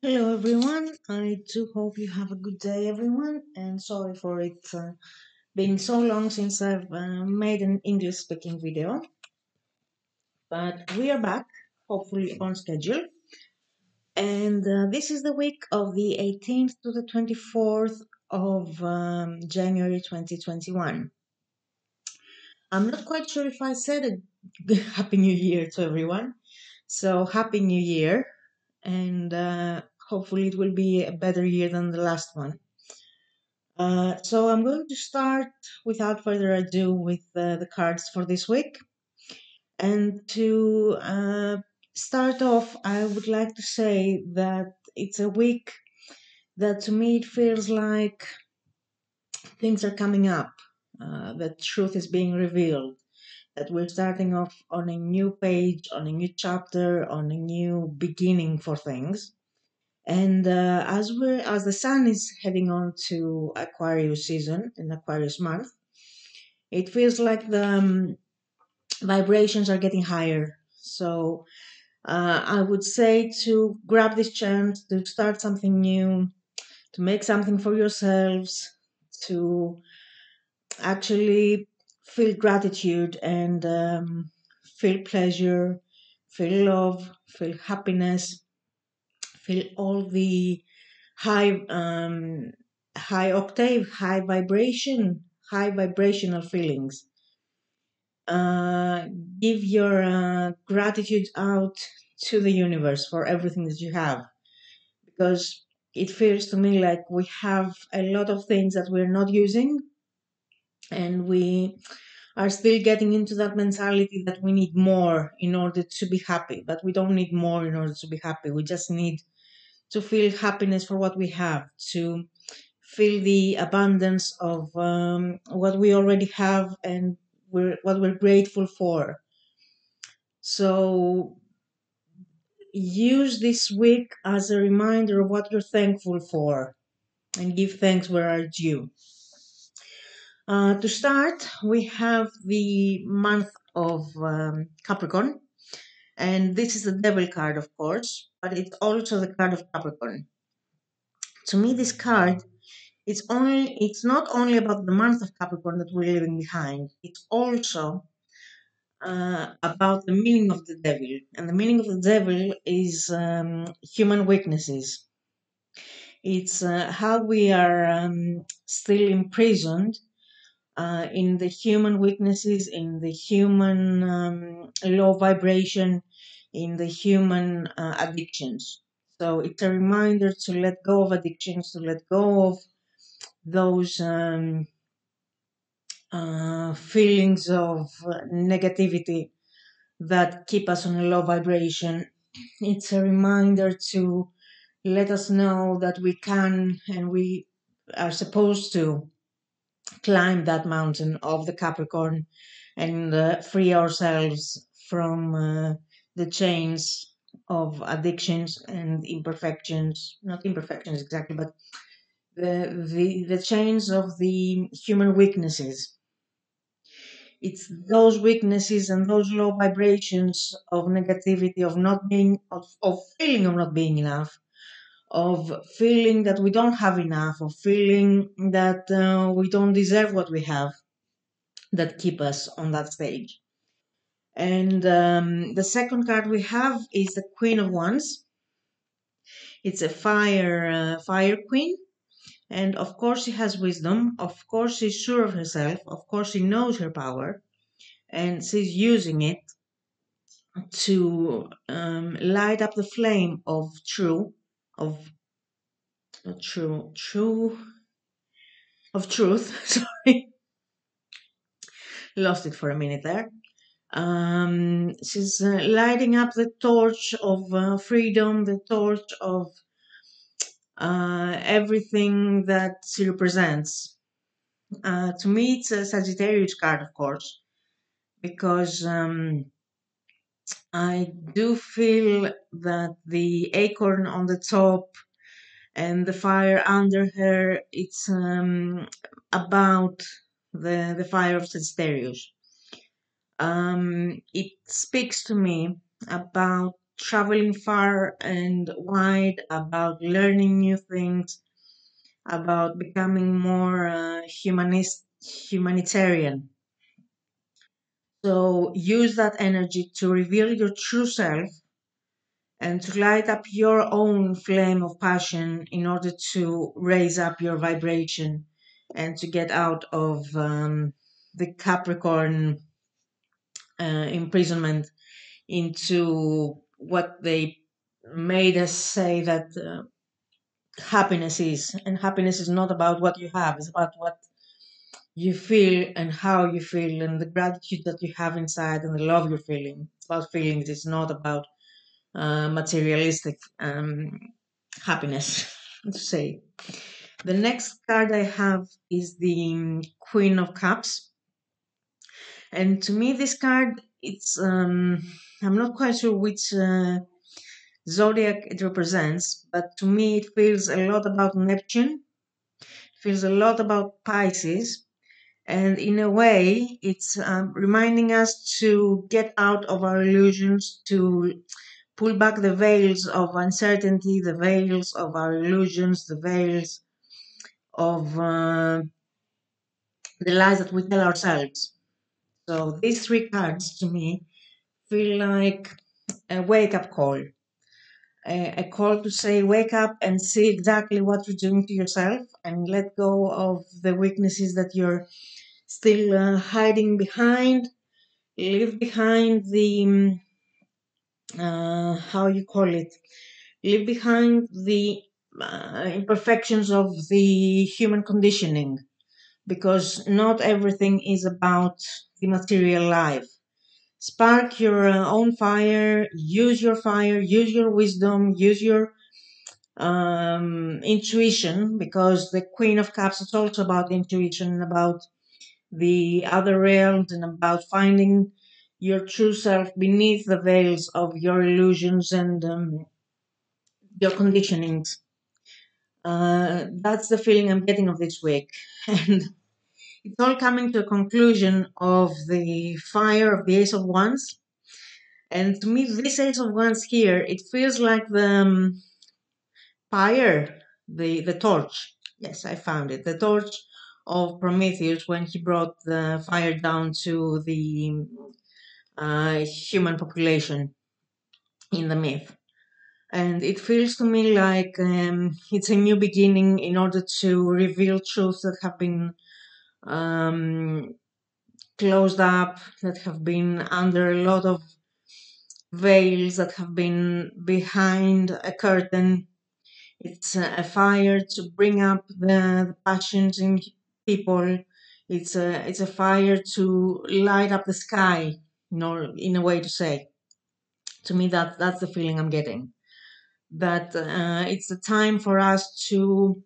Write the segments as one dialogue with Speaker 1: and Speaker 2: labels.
Speaker 1: Hello everyone, I do hope you have a good day everyone, and sorry for it being so long since I've made an English speaking video, but we are back, hopefully on schedule, and this is the week of the 18th to the 24th of January 2021. I'm not quite sure if I said a Happy New Year to everyone, so Happy New Year, and hopefully it will be a better year than the last one. So I'm going to start without further ado with the cards for this week. And to start off, I would like to say that it's a week that to me it feels like things are coming up, that truth is being revealed, that we're starting off on a new page, on a new chapter, on a new beginning for things. And as the sun is heading on to Aquarius season in Aquarius month, it feels like the vibrations are getting higher. So I would say to grab this chance to start something new, to make something for yourselves, to actually feel gratitude and feel pleasure, feel love, feel happiness, feel all the high high octave, high vibrational feelings. uh, give your gratitude out to the universe for everything that you have, because it feels to me like we have a lot of things that we're not using, and we are still getting into that mentality that we need more in order to be happy. But we don't need more in order to be happy. We just need to feel happiness for what we have, to feel the abundance of what we already have, and what we're grateful for. So use this week as a reminder of what you're thankful for, and give thanks where are due. To start, we have the month of Capricorn, and this is the Devil card, of course, but it's also the card of Capricorn. To me, this card it's not only about the month of Capricorn that we're leaving behind. It's also about the meaning of the devil, and the meaning of the devil is human weaknesses. It's how we are still imprisoned in the human weaknesses, in the human low vibration, in the human addictions. So it's a reminder to let go of addictions, to let go of those feelings of negativity that keep us on a low vibration. It's a reminder to let us know that we can and we are supposed to climb that mountain of the Capricorn, and free ourselves from the chains of addictions and imperfections, not imperfections exactly, but the chains of the human weaknesses. It's those weaknesses and those low vibrations of negativity, of not being, of feeling of not being enough, of feeling that we don't have enough, of feeling that we don't deserve what we have, that keep us on that stage. And the second card we have is the Queen of Wands. It's a fire queen, and of course she has wisdom. Of course she's sure of herself. Of course she knows her power, and she's using it to light up the flame of of true of truth. Sorry, lost it for a minute there. She's lighting up the torch of freedom, the torch of everything that she represents. To me, it's a Sagittarius card, of course, because I do feel that the acorn on the top and the fire under her, it's about the fire of Sagittarius. It speaks to me about traveling far and wide, about learning new things, about becoming more humanitarian. So use that energy to reveal your true self and to light up your own flame of passion in order to raise up your vibration and to get out of the Capricorn imprisonment into what they made us say that happiness is. And happiness is not about what you have, it's about what you feel and how you feel and the gratitude that you have inside and the love you're feeling. It's about feelings, it's not about materialistic happiness, to say. The next card I have is the Queen of Cups. And to me, this card, I'm not quite sure which zodiac it represents, but to me, it feels a lot about Neptune, feels a lot about Pisces. And in a way, it's reminding us to get out of our illusions, to pull back the veils of uncertainty, the veils of our illusions, the veils of the lies that we tell ourselves. So these three cards to me feel like a wake up call, a call to say, wake up and see exactly what you're doing to yourself and let go of the weaknesses that you're still hiding behind. Leave behind the, how you call it, leave behind the imperfections of the human conditioning, because not everything is about the material life. Spark your own fire, use your wisdom, use your intuition, because the Queen of Cups is also about intuition, about the other realms, and about finding your true self beneath the veils of your illusions and your conditionings. That's the feeling I'm getting of this week. And it's all coming to a conclusion of the fire of the Ace of Wands. And to me, this Ace of Wands here, it feels like the fire, the torch. Yes, I found it. The torch of Prometheus when he brought the fire down to the human population in the myth. And it feels to me like it's a new beginning in order to reveal truths that have been um, closed up, that have been under a lot of veils, that have been behind a curtain. It's a fire to bring up the passions in people. It's a fire to light up the sky, in a way to say. To me, that's the feeling I'm getting. That it's a time for us to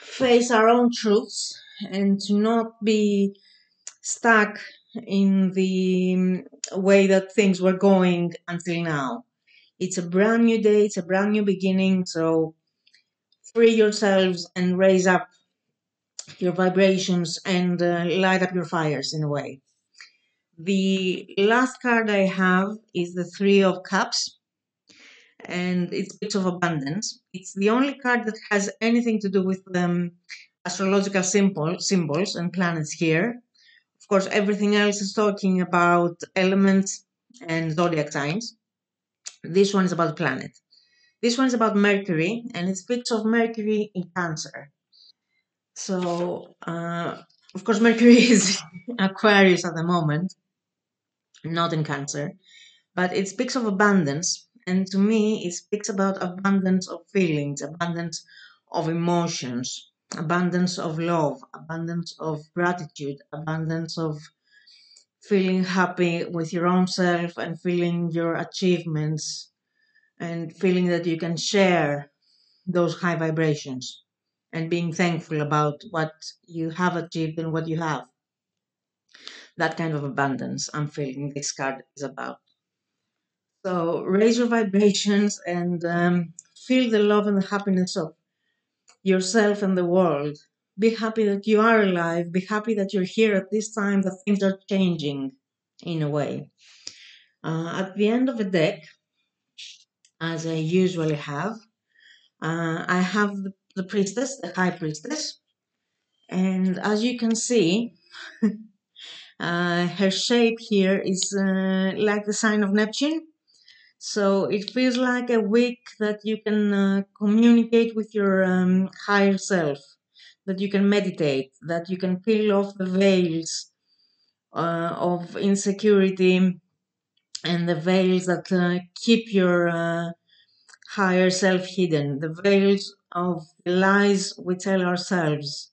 Speaker 1: face our own truths and to not be stuck in the way that things were going until now. It's a brand new day, it's a brand new beginning, so free yourselves and raise up your vibrations and light up your fires in a way. The last card I have is the Three of Cups, and it speaks of abundance. It's the only card that has anything to do with astrological symbols and planets here. Of course, everything else is talking about elements and zodiac signs. This one is about planet. This one is about Mercury, and it speaks of Mercury in Cancer. So, of course, Mercury is Aquarius at the moment, not in Cancer, but it speaks of abundance. And to me, it speaks about abundance of feelings, abundance of emotions, abundance of love, abundance of gratitude, abundance of feeling happy with your own self and feeling your achievements and feeling that you can share those high vibrations and being thankful about what you have achieved and what you have. That kind of abundance I'm feeling this card is about. So raise your vibrations and feel the love and the happiness of yourself and the world. Be happy that you are alive. Be happy that you're here at this time, that things are changing in a way. At the end of the deck, as I usually have, I have the priestess, the high priestess, and as you can see, her shape here is like the sign of Neptune. So it feels like a week that you can communicate with your higher self, that you can meditate, that you can peel off the veils of insecurity and the veils that keep your higher self hidden, the veils of the lies we tell ourselves.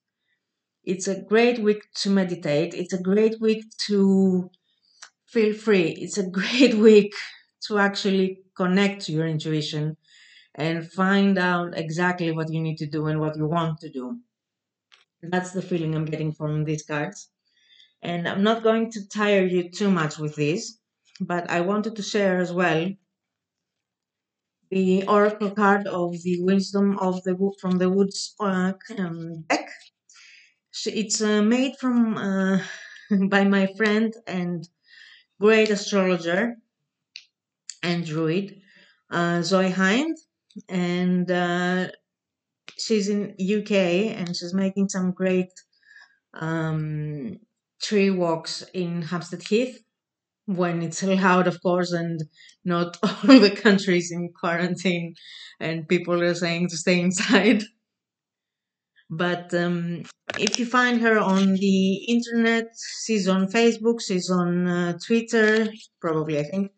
Speaker 1: It's a great week to meditate. It's a great week to feel free. It's a great week to actually connect to your intuition and find out exactly what you need to do and what you want to do. That's the feeling I'm getting from these cards. And I'm not going to tire you too much with this, but I wanted to share as well the oracle card of the wisdom of the from the woods deck. It's made from by my friend and great astrologer and druid Zoe Hind, and she's in UK and she's making some great um, tree walks in Hampstead Heath when it's allowed, of course, and not all the countries in quarantine and people are saying to stay inside. But if you find her on the internet, she's on Facebook, she's on Twitter, probably, I think.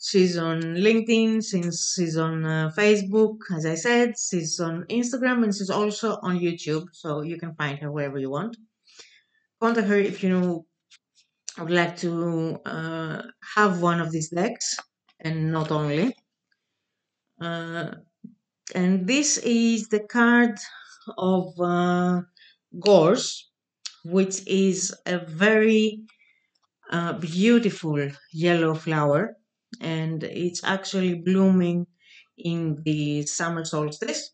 Speaker 1: She's on LinkedIn, since she's on Facebook, as I said. She's on Instagram and she's also on YouTube, so you can find her wherever you want. Contact her if you would like to have one of these decks, and not only. Uh, and this is the card of Gorse, which is a very beautiful yellow flower, and it's actually blooming in the summer solstice,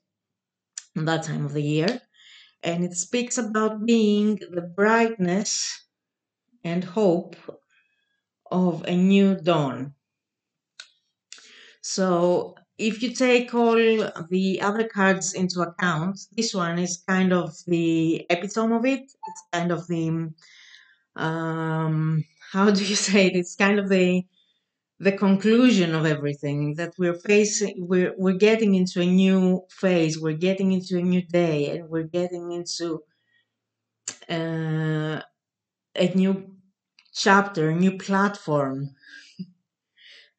Speaker 1: that time of the year. And it speaks about being the brightness and hope of a new dawn. So if you take all the other cards into account, this one is kind of the epitome of it. It's kind of the how do you say it? It's kind of the conclusion of everything, that we're getting into a new phase, we're getting into a new day, and we're getting into uh, a new chapter, a new platform.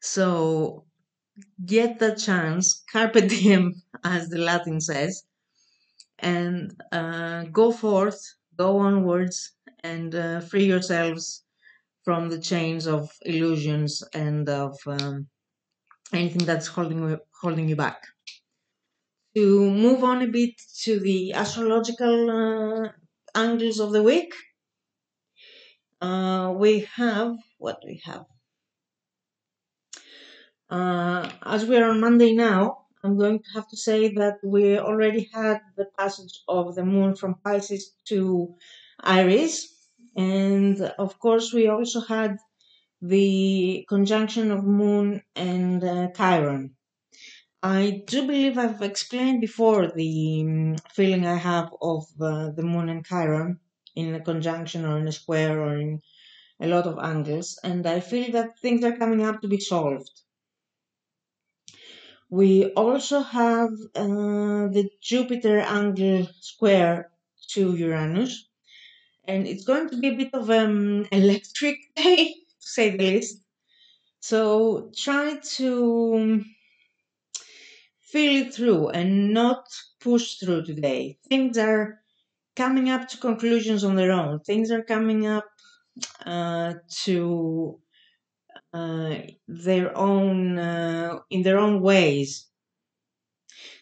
Speaker 1: So get the chance, carpe diem, as the Latin says, and go forth, go onwards, and free yourselves from the chains of illusions and of anything that's holding you back. To move on a bit to the astrological angles of the week, we have what we have. As we are on Monday now, I'm going to have to say that we already had the passage of the moon from Pisces to Aries, and of course, we also had the conjunction of moon and Chiron. I do believe I've explained before the feeling I have of the moon and Chiron in a conjunction or in a square or in a lot of angles, and I feel that things are coming up to be solved. We also have the Jupiter angle square to Uranus, and it's going to be a bit of an electric day, to say the least. So try to feel it through and not push through today. Things are coming up to conclusions on their own. Things are coming up to their own in their own ways.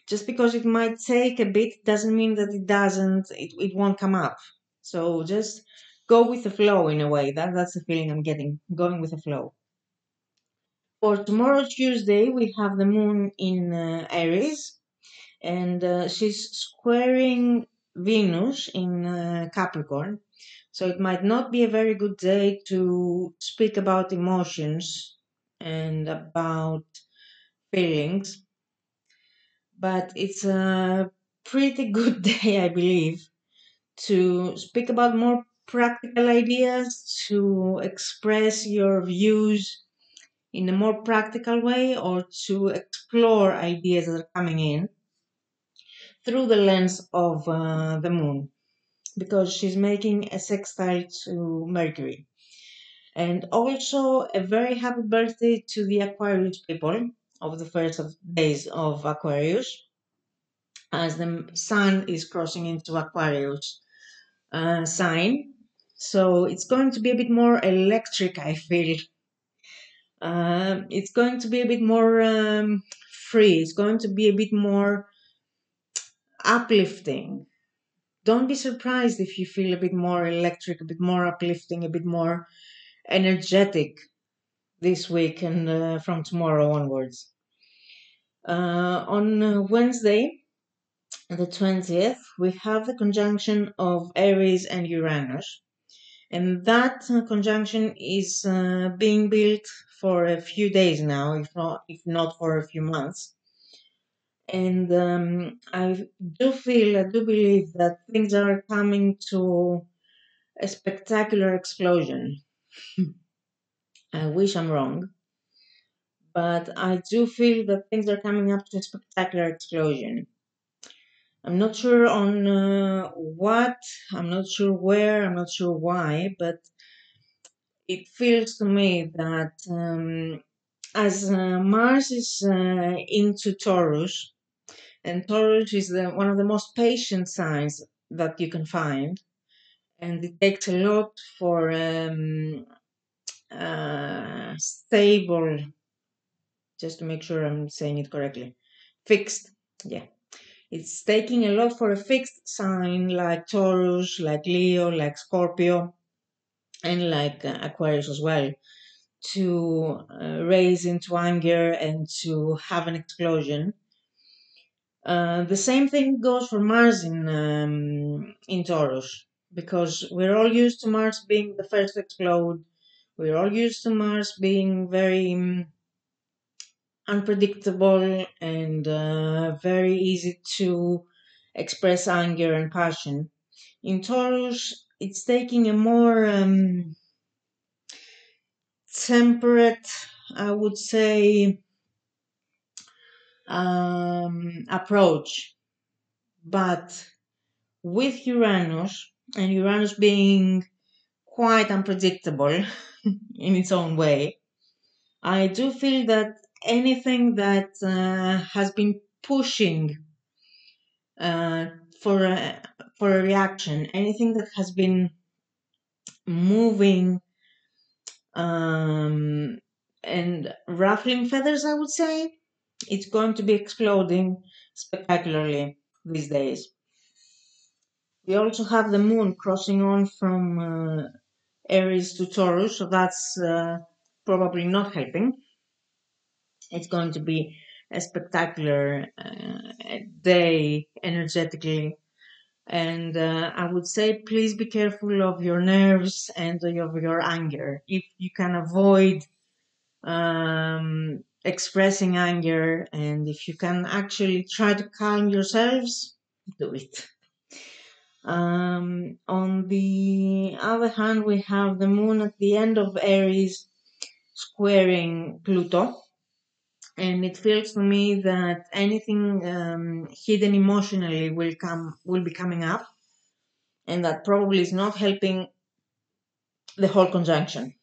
Speaker 1: Just because it might take a bit doesn't mean that it won't come up. So just go with the flow in a way. That's the feeling I'm getting. Going with the flow. For tomorrow, Tuesday, we have the moon in Aries, and she's squaring Venus in Capricorn. So it might not be a very good day to speak about emotions and about feelings, but it's a pretty good day, I believe, to speak about more practical ideas, to express your views in a more practical way, or to explore ideas that are coming in through the lens of the moon, because she's making a sextile to Mercury. And also a very happy birthday to the Aquarius people of the first of days of Aquarius, as the sun is crossing into Aquarius sign. So it's going to be a bit more electric, I feel. It's going to be a bit more free. It's going to be a bit more uplifting. Don't be surprised if you feel a bit more electric, a bit more uplifting, a bit more energetic this week and from tomorrow onwards. On Wednesday, the 20th, we have the conjunction of Aries and Uranus. And that conjunction is being built for a few days now, if not for a few months. And I do believe that things are coming to a spectacular explosion. I wish I'm wrong, but I do feel that things are coming up to a spectacular explosion. I'm not sure on what, I'm not sure where, I'm not sure why, but it feels to me that as Mars is into Taurus, and Taurus is one of the most patient signs that you can find, and it takes a lot for stable, just to make sure I'm saying it correctly, fixed, yeah. It's taking a lot for a fixed sign like Taurus, like Leo, like Scorpio, and like Aquarius as well, to raise into anger and to have an explosion. The same thing goes for Mars in Taurus, because we're all used to Mars being the first to explode. We're all used to Mars being very unpredictable and very easy to express anger and passion. In Taurus, it's taking a more temperate, I would say, approach. But with Uranus, and Uranus being quite unpredictable in its own way, I do feel that anything that has been pushing uh, for a, for a reaction, anything that has been moving um, and ruffling feathers, I would say, it's going to be exploding spectacularly these days. We also have the moon crossing on from Aries to Taurus, so that's probably not helping. It's going to be a spectacular day energetically. And I would say, please be careful of your nerves and of your anger. If you can avoid expressing anger, and if you can actually try to calm yourselves, do it. On the other hand, we have the moon at the end of Aries squaring Pluto, and it feels to me that anything hidden emotionally will be coming up, and that probably is not helping the whole conjunction.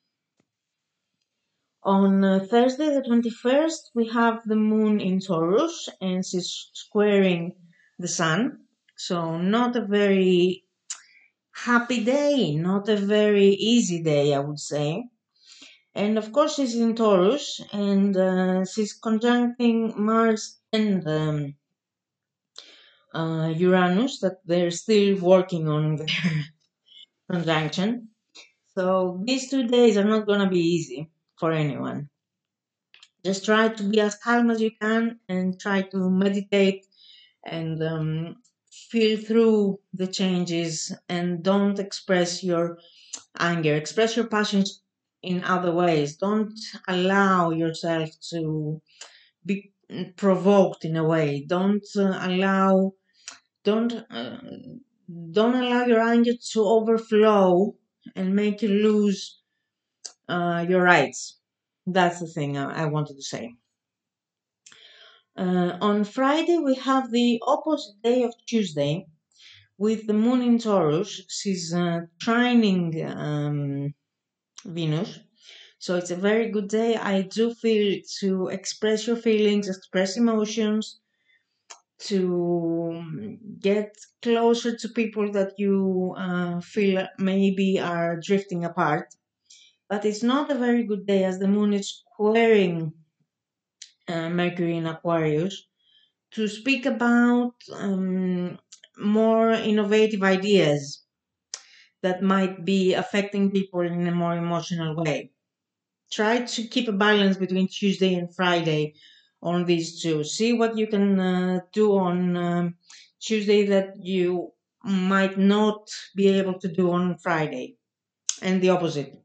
Speaker 1: On Thursday, the 21st, we have the moon in Taurus, and she's squaring the sun. So, not a very happy day, not a very easy day, I would say. And of course, she's in Taurus, and she's conjuncting Mars and Uranus, that they're still working on their conjunction. So these 2 days are not going to be easy for anyone. Just try to be as calm as you can and try to meditate and feel through the changes, and don't express your anger. Express your passions in other ways. Don't allow yourself to be provoked in a way. Don't don't allow your anger to overflow and make you lose your rights. That's the thing I wanted to say. On Friday, we have the opposite day of Tuesday with the moon in Taurus. She's trining Venus. So it's a very good day. I do feel to express your feelings, express emotions, to get closer to people that you feel maybe are drifting apart. But it's not a very good day as the moon is squaring Mercury in Aquarius to speak about more innovative ideas that might be affecting people in a more emotional way. Try to keep a balance between Tuesday and Friday on these two. See what you can do on Tuesday that you might not be able to do on Friday, and the opposite.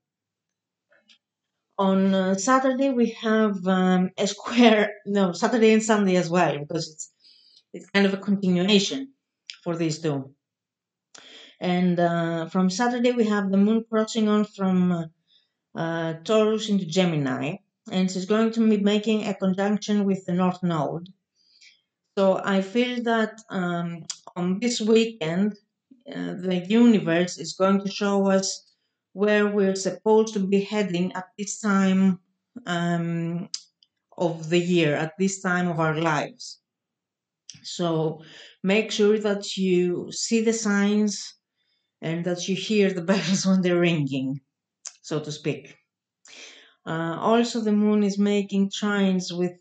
Speaker 1: On Saturday we have a square. No, Saturday and Sunday as well, because it's kind of a continuation for these two. And from Saturday we have the moon crossing on from Taurus into Gemini, and she's going to be making a conjunction with the North Node. So I feel that on this weekend, the universe is going to show us where we're supposed to be heading at this time of the year, at this time of our lives. So make sure that you see the signs and that you hear the bells when they're ringing, so to speak. Also, the moon is making trines with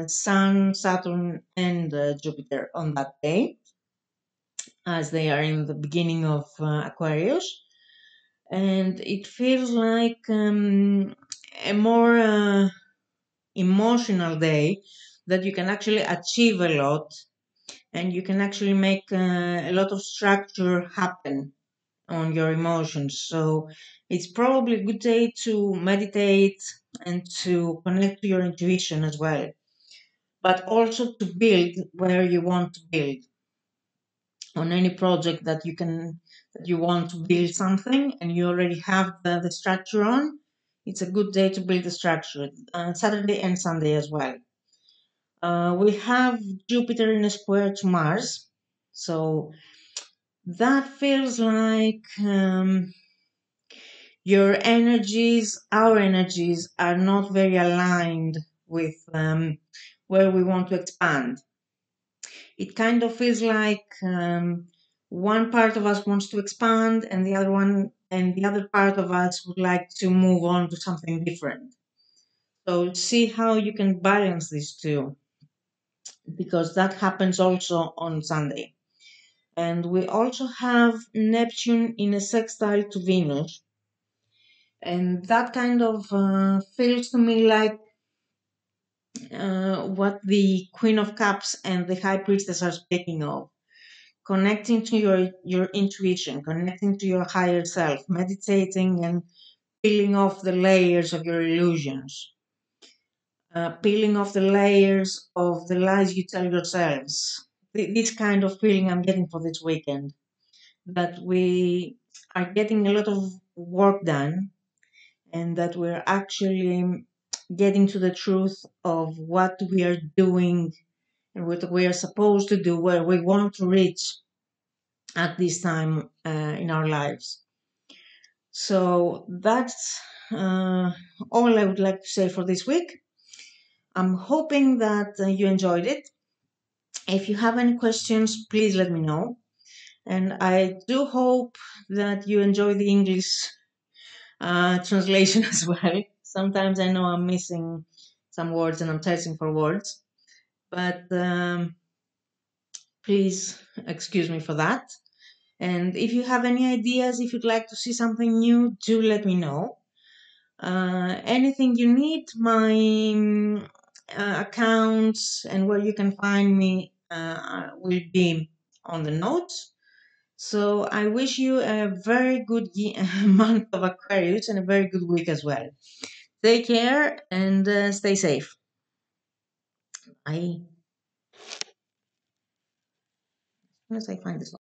Speaker 1: Sun, Saturn, and Jupiter on that day, as they are in the beginning of Aquarius. And it feels like a more emotional day that you can actually achieve a lot and you can actually make a lot of structure happen on your emotions. So it's probably a good day to meditate and to connect to your intuition as well, but also to build where you want to build on any project that you want to build something and you already have the structure on. It's a good day to build the structure. Saturday and Sunday as well. We have Jupiter in a square to Mars, so that feels like our energies are not very aligned with where we want to expand. It kind of feels like one part of us wants to expand and the other part of us would like to move on to something different. So see how you can balance these two, because that happens also on Sunday. And we also have Neptune in a sextile to Venus. And that kind of feels to me like what the Queen of Cups and the High Priestess are speaking of. Connecting to your intuition, connecting to your higher self, meditating and peeling off the layers of your illusions, peeling off the layers of the lies you tell yourselves. This kind of feeling I'm getting for this weekend, that we are getting a lot of work done and that we're actually getting to the truth of what we are doing and what we are supposed to do, where we want to reach at this time in our lives. So that's all I would like to say for this week. I'm hoping that you enjoyed it. If you have any questions, please let me know. And I do hope that you enjoy the English translation as well. Sometimes I know I'm missing some words and I'm searching for words, but please excuse me for that. And if you have any ideas, if you'd like to see something new, do let me know. Anything you need, my accounts and where you can find me will be on the notes. So I wish you a very good month of Aquarius and a very good week as well. Take care and stay safe. Bye. As soon as I find this